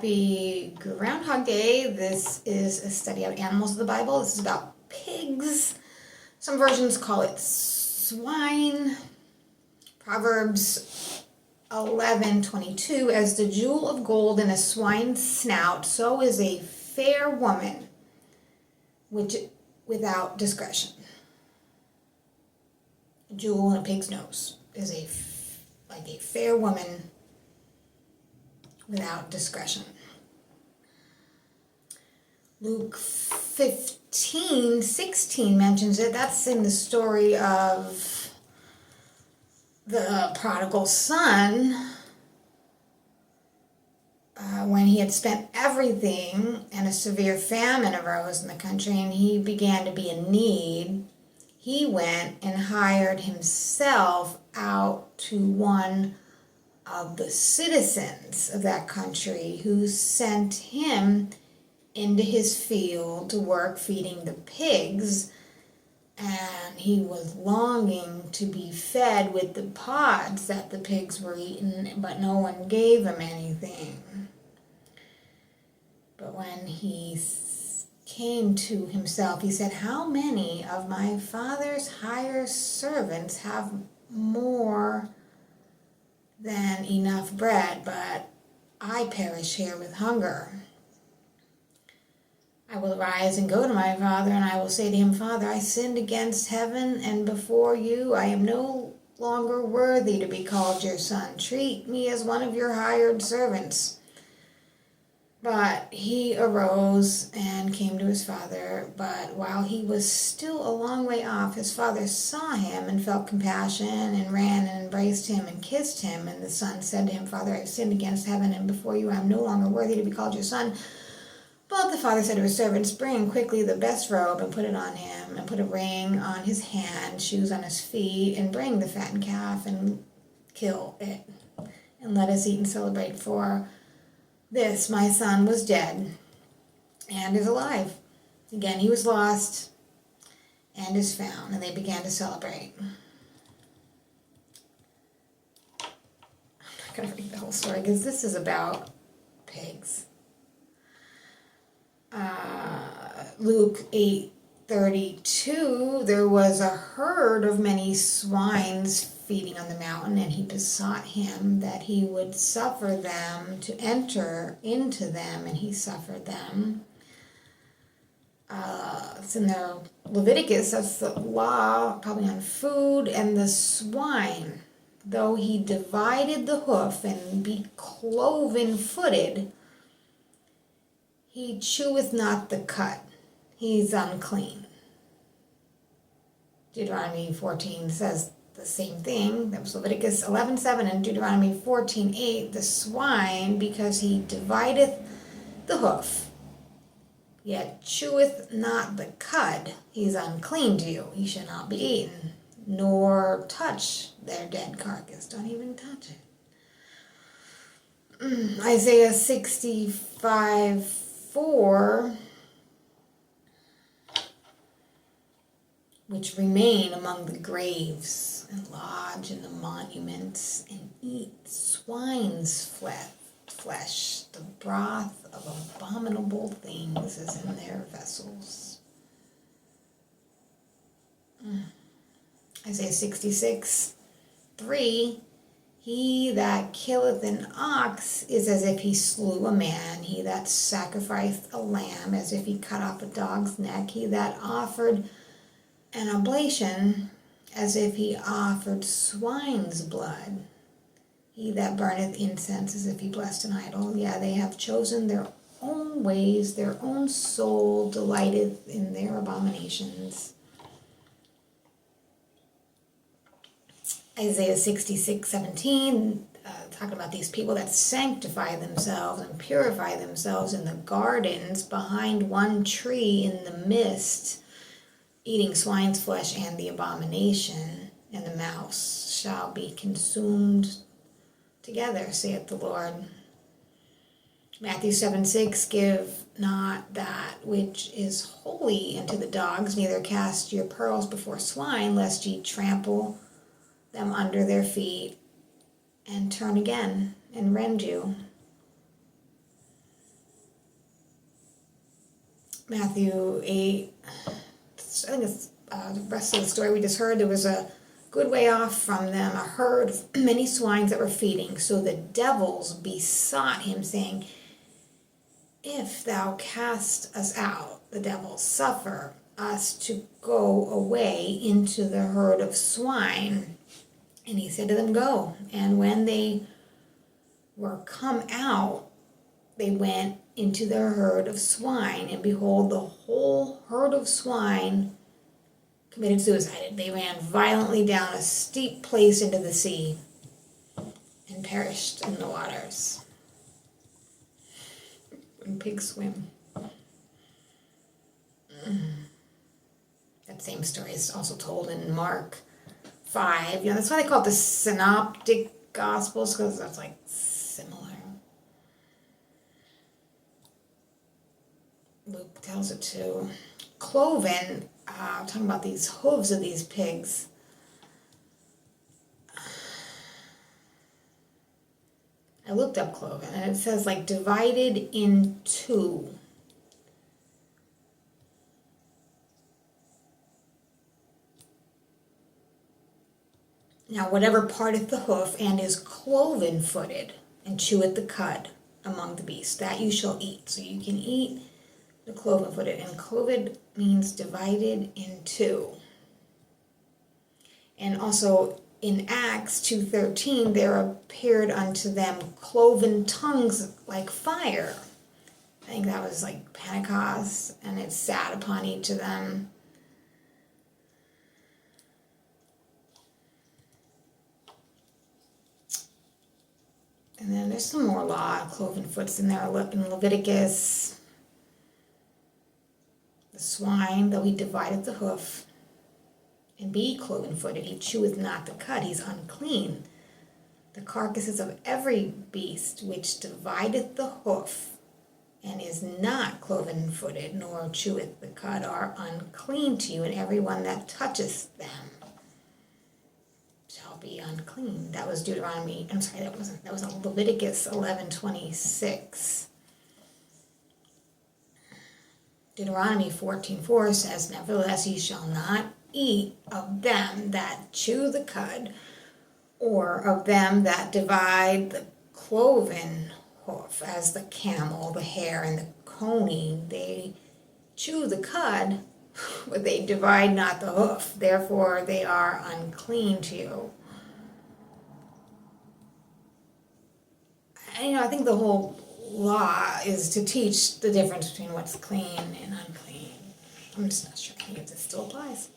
Happy Groundhog Day. This is a study of animals of the Bible. This is about pigs. Some versions call it swine. Proverbs 11:22, as the jewel of gold in a swine's snout, so is a fair woman which without discretion. A jewel in a pig's nose is like a fair woman without discretion. Luke 15:16 mentions it. That's in the story of the prodigal son. When he had spent everything and a severe famine arose in the country and he began to be in need, he went and hired himself out to one of the citizens of that country, who sent him into his field to work feeding the pigs, and he was longing to be fed with the pods that the pigs were eating, but no one gave him anything. But when he came to himself, he said, "How many of my father's hired servants have more than enough bread, but I perish here with hunger? I will rise and go to my father, and I will say to him, Father, I sinned against heaven and before you. I am no longer worthy to be called your son. Treat me as one of your hired servants." But he arose and came to his father. But while he was still a long way off, his father saw him and felt compassion and ran and embraced him and kissed him. And the son said to him, "Father, I have sinned against heaven and before you. I am no longer worthy to be called your son." But the father said to his servants, "Bring quickly the best robe and put it on him, and put a ring on his hand, shoes on his feet, and bring the fattened calf and kill it. And let us eat and celebrate, for this my son was dead and is alive. Again, he was lost and is found." And they began to celebrate. I'm not going to read the whole story because this is about pigs. Luke 8:32, there was a herd of many swines feeding on the mountain, and he besought him that he would suffer them to enter into them, and he suffered them. It's in the Leviticus, that's the law, probably on food. And the swine, though he divided the hoof and be cloven-footed, he cheweth not the cud. He's unclean. Deuteronomy 14 says the same thing. That was Leviticus 11:7, and Deuteronomy 14:8. The swine, because he divideth the hoof, yet cheweth not the cud, he's unclean to you. He shall not be eaten, nor touch their dead carcass. Don't even touch it. Isaiah 65:4, which remain among the graves and lodge in the monuments and eat swine's flesh. The broth of abominable things is in their vessels. Isaiah 66:3, he that killeth an ox is as if he slew a man. He that sacrificed a lamb as if he cut off a dog's neck. He that offered an oblation as if he offered swine's blood. He that burneth incense as if he blessed an idol. Yeah, they have chosen their own ways, their own soul delighteth in their abominations. Isaiah 66:17, talking about these people that sanctify themselves and purify themselves in the gardens behind one tree in the midst, eating swine's flesh and the abomination, and the mouse shall be consumed together, saith the Lord. Matthew 7:6, give not that which is holy unto the dogs, neither cast your pearls before swine, lest ye trample them under their feet and turn again and rend you. Matthew 8, I think it's the rest of the story we just heard. There was a good way off from them a herd of many swines that were feeding. So the devils besought him, saying, if thou cast us out, the devils, suffer us to go away into the herd of swine. And he said to them, go. And when they were come out, they went into the herd of swine, and behold, the whole herd of swine committed suicide. They ran violently down a steep place into the sea and perished in the waters. When pigs swim. That same story is also told in Mark 5. That's why they call it the synoptic gospels, because that's like similar. Luke tells it too. Cloven, talking about these hooves of these pigs. I looked up cloven, and it says like divided in two. Now whatever parteth the hoof and is cloven-footed and cheweth the cud among the beasts, that you shall eat. So you can eat the cloven-footed, and cloven means divided in two. And also in Acts 2:13, there appeared unto them cloven tongues like fire. I think that was like Pentecost, and it sat upon each of them. And then there's some more law, cloven foot's in there in Leviticus. The swine, though he divideth the hoof, and be cloven-footed, he cheweth not the cud, he's unclean. The carcasses of every beast which divideth the hoof, and is not cloven-footed, nor cheweth the cud, are unclean to you, and every one that toucheth them shall be unclean. That was Deuteronomy, I'm sorry, that was Leviticus 11:26. Deuteronomy 14:4 says, nevertheless ye shall not eat of them that chew the cud, or of them that divide the cloven hoof, as the camel, the hare, and the coney. They chew the cud, but they divide not the hoof. Therefore they are unclean to you. And, I think the whole law is to teach the difference between what's clean and unclean. I'm just not sure if this still applies.